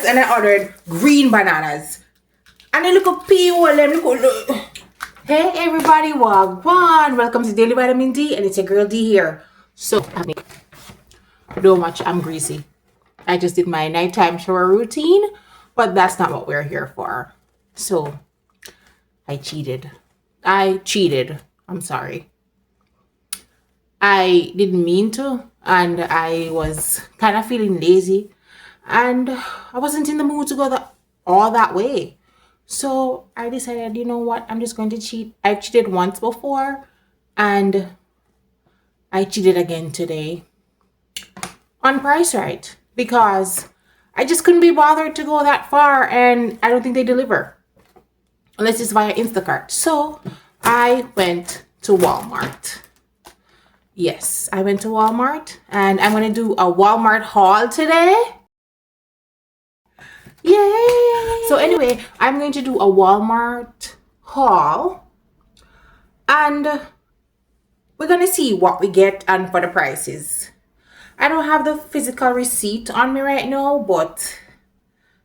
and I ordered green bananas. And they look up all them look. Hey everybody, wagwan. Welcome to Daily Vitamin D, and it's your girl D here. So don't much, I'm greasy. I just did my nighttime shower routine, but that's not what we're here for. So I cheated. I'm sorry. I didn't mean to, and I was kind of feeling lazy, and I wasn't in the mood to go all that way. So I decided, you know what, I'm just going to cheat. I've cheated once before, and I cheated again today on Price Right because I just couldn't be bothered to go that far, and I don't think they deliver unless it's via Instacart. So I went to Walmart. Yes, I went to Walmart, and I'm going to do a Walmart haul today. Yay! So anyway, I'm going to do a Walmart haul, and we're going to see what we get and for the prices. I don't have the physical receipt on me right now, but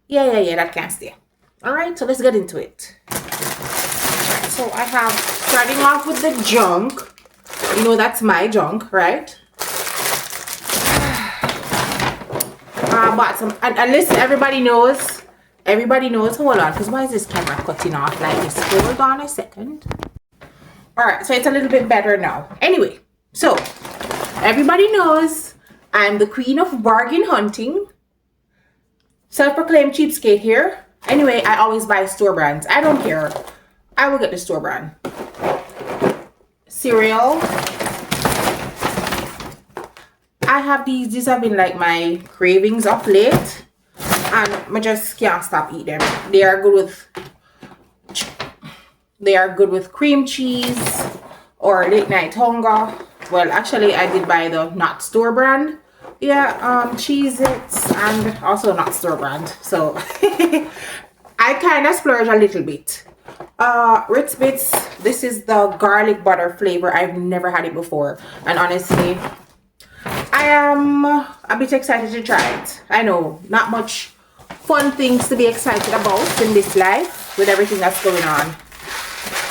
yeah, that can stay. All right, so let's get into it. So I have, starting off with the junk. You know, that's my junk, right? I bought some, and listen, everybody knows, hold on, because why is this camera cutting off like this? Hold on a second. All right, so it's a little bit better now. Anyway, so everybody knows I'm the queen of bargain hunting. Self-proclaimed cheapskate here. Anyway, I always buy store brands. I don't care. I will get the store brand. Cereal. I have these have been like my cravings of late, and I just can't stop eating them. They are good with cream cheese or late night hunger. Well, actually I did buy the not store brand. Yeah, Cheez-Its, and also not store brand. So I kind of splurge a little bit. Ritz Bits, this is the garlic butter flavor. I've never had it before, and honestly I am a bit excited to try it. I know, not much fun things to be excited about in this life with everything that's going on.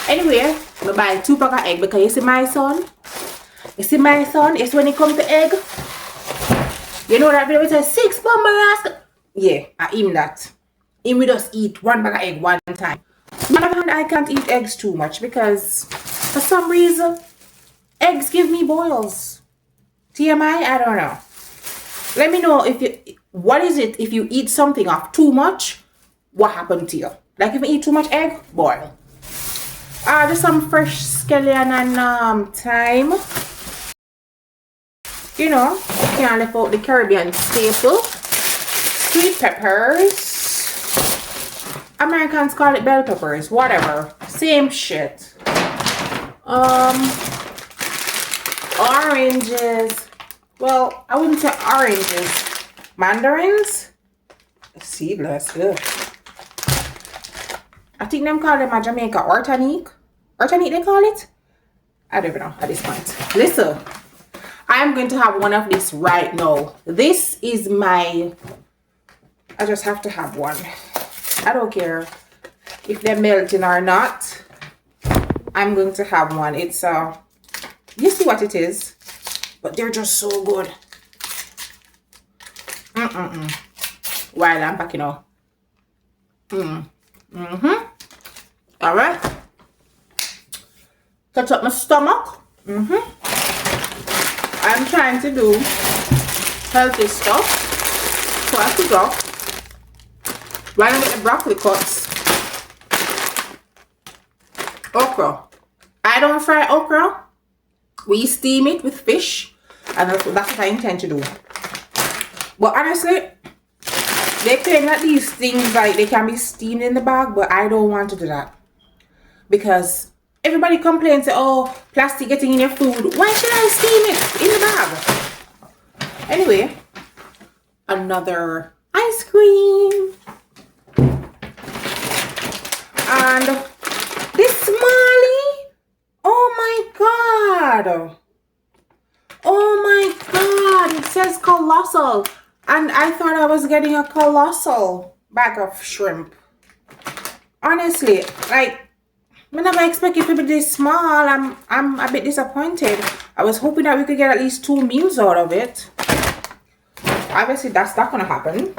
Anyway, I buy 2 pack of egg because you see my son, it's when it comes to egg, you know that video it says 6 pound. Yeah, I eat that. Him we just eat 1 bag of egg one time. And I can't eat eggs too much because for some reason eggs give me boils. TMI, I don't know. Let me know what is it if you eat something off too much, what happened to you? Like if you eat too much egg, boil. Just some fresh scallion and thyme. You know, you can't leave out the Caribbean staple. Sweet peppers. Americans call it bell peppers, whatever, same shit. Oranges. Well, I wouldn't say oranges. Mandarins. Seedless. Ugh. I think them call them a Jamaica organic. Organic they call it? I don't even know at this point. Listen, I am going to have one of this right now. This is my, I just have to have one. I don't care if they're melting or not. I'm going to have one. It's you see what it is, but they're just so good. While I'm packing up. All right. Touch up my stomach. I'm trying to do healthy stuff, so I could go. While I'm getting the broccoli cuts. Okra. I don't fry okra. We steam it with fish, and that's what I intend to do. But honestly, they claim that these things like they can be steamed in the bag, but I don't want to do that because everybody complains that, oh, plastic getting in your food. Why should I steam it in the bag? Anyway, another ice cream. And this Molly, oh my god, it says colossal, and I thought I was getting a colossal. bag of shrimp. Honestly, like, I never expect it to be this small. I'm a bit disappointed. I was hoping that we could get at least 2 meals out of it. Obviously, that's not gonna happen.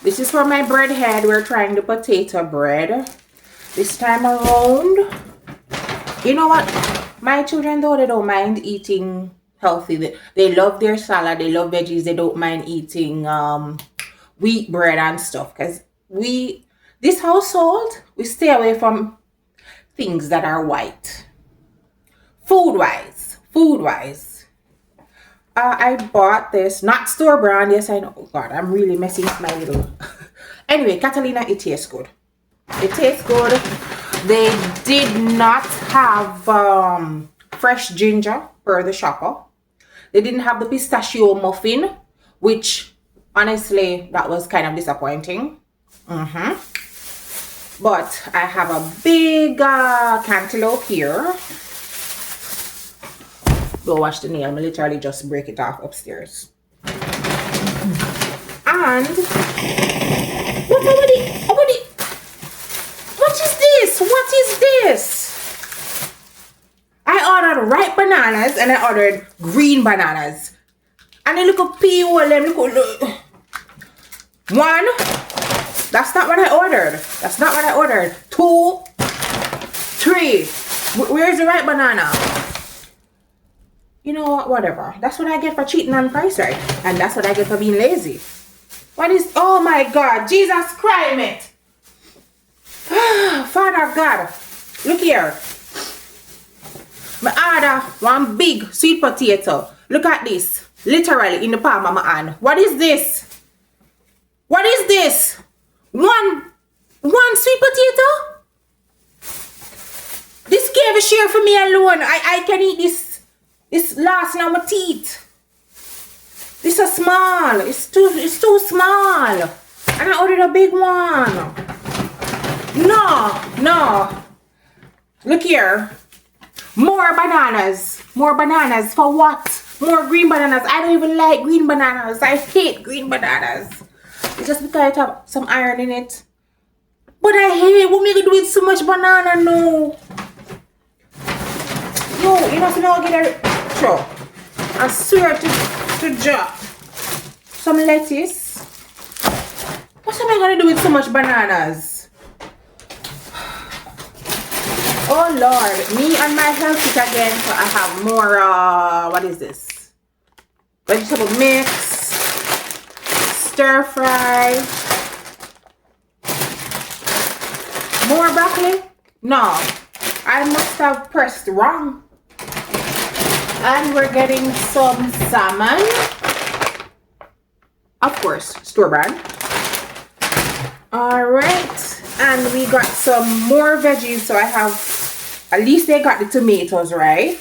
This is for my bread head. We're trying the potato bread. This time around, you know what? My children, though, they don't mind eating healthy. They love their salad. They love veggies. They don't mind eating wheat bread and stuff. Because this household, we stay away from things that are white. Food-wise. I bought this, not store brand. Yes, I know. Oh God, I'm really messing with my little. Anyway, Catalina, it tastes good. It tastes good. They did not have fresh ginger per the shopper. They didn't have the pistachio muffin, which honestly, that was kind of disappointing. But I have a big cantaloupe here. Go wash the nail. I literally just break it off upstairs. And what is this? What is this? I ordered ripe bananas and I ordered green bananas. And they look up peel them. Look. One. That's not what I ordered. 2, 3. Where's the ripe banana? You know what? Whatever. That's what I get for cheating on price, right? And that's what I get for being lazy. What is... Oh my God. Jesus Christ. Father God. Look here. I order one big sweet potato. Look at this. Literally in the palm of my hand. What is this? One sweet potato? This gave a share for me alone. I can eat this. It's last now my teeth. This is small. It's too small. And I ordered a big one. No. Look here. More bananas. For what? More green bananas. I don't even like green bananas. I hate green bananas. It's just because it have some iron in it. But I hate what make it with so much banana, no. Yo, you know, so now I get a... I swear to drop some lettuce. What am I gonna do with so much bananas? Oh Lord, me and my health kit again. So I have more what is this? Vegetable mix, stir fry, more broccoli. No, I must have pressed wrong. And we're getting some salmon. Of course, store brand. Alright. And we got some more veggies. So I have, at least they got the tomatoes, right?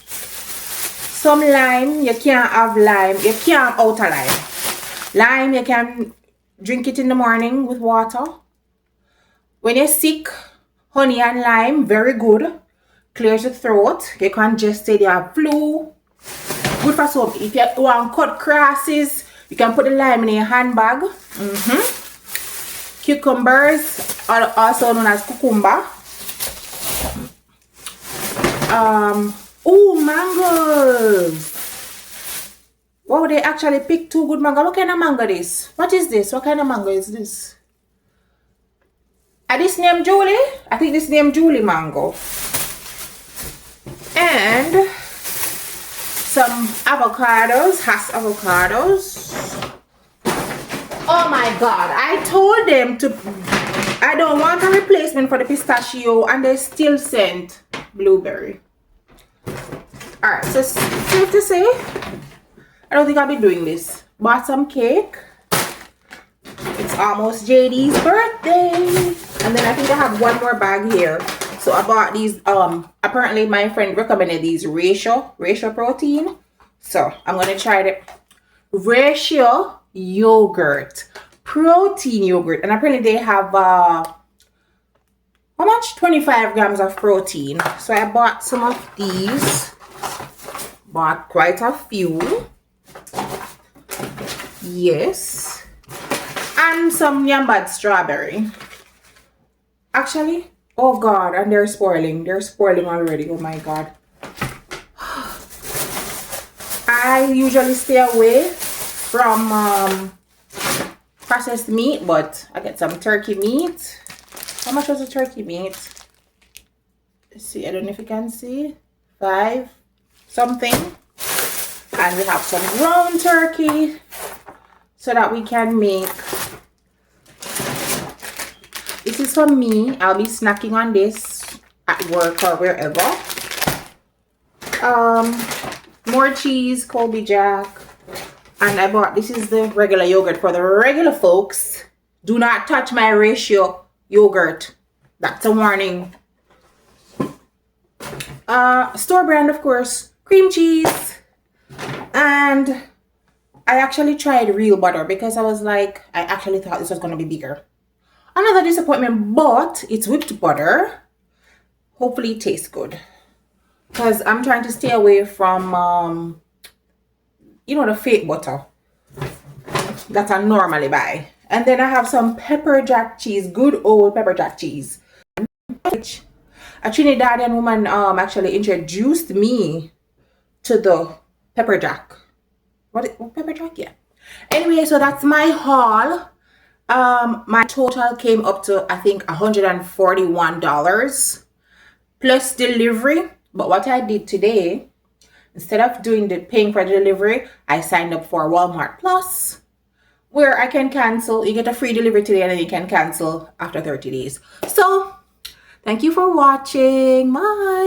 Some lime. You can't have lime. You can't have outer lime. Lime, you can drink it in the morning with water. When you're sick, honey and lime, very good. Clears the throat. You're congested, you have flu. Good for some. If you want cut grasses, you can put the lime in your handbag. Cucumbers, also known as cucumber. Mangoes. Wow, they actually picked 2 good mango. What kind of mango is this? What is this? What kind of mango is this? This name Julie? I think this name Julie mango. And some avocados, Hass avocados. Oh my God, I told them I don't want a replacement for the pistachio and they still sent blueberry. Alright, so safe to say, I don't think I'll be doing this. Bought some cake. It's almost JD's birthday. And then I think I have one more bag here. So I bought these, apparently my friend recommended these Ratio protein. So I'm going to try the Ratio yogurt, protein yogurt. And apparently they have, how much? 25 grams of protein. So I bought some of these. Bought quite a few. Yes. And some Yambad strawberry. Actually, oh God, and they're spoiling. They're spoiling already. Oh my God. I usually stay away from processed meat, but I get some turkey meat. How much was the turkey meat? Let's see, I don't know if you can see. 5 something. And we have some ground turkey so that we can make. This is for me. I'll be snacking on this at work or wherever. More cheese, Colby Jack. And I bought, this is the regular yogurt for the regular folks. Do not touch my ratio yogurt. That's a warning. Store brand, of course, cream cheese. And I actually tried real butter because I was like, I actually thought this was going to be bigger. Another disappointment, but it's whipped butter. Hopefully it tastes good. Because I'm trying to stay away from, you know, the fake butter that I normally buy. And then I have some pepper jack cheese, good old pepper jack cheese. Which a Trinidadian woman actually introduced me to the pepper jack. What pepper jack? Yeah. Anyway, so that's my haul. My total came up to, I think, $141 plus delivery. But what I did today, instead of paying for the delivery, I signed up for Walmart Plus, where I can cancel. You get a free delivery today and then you can cancel after 30 days. So thank you for watching. Bye.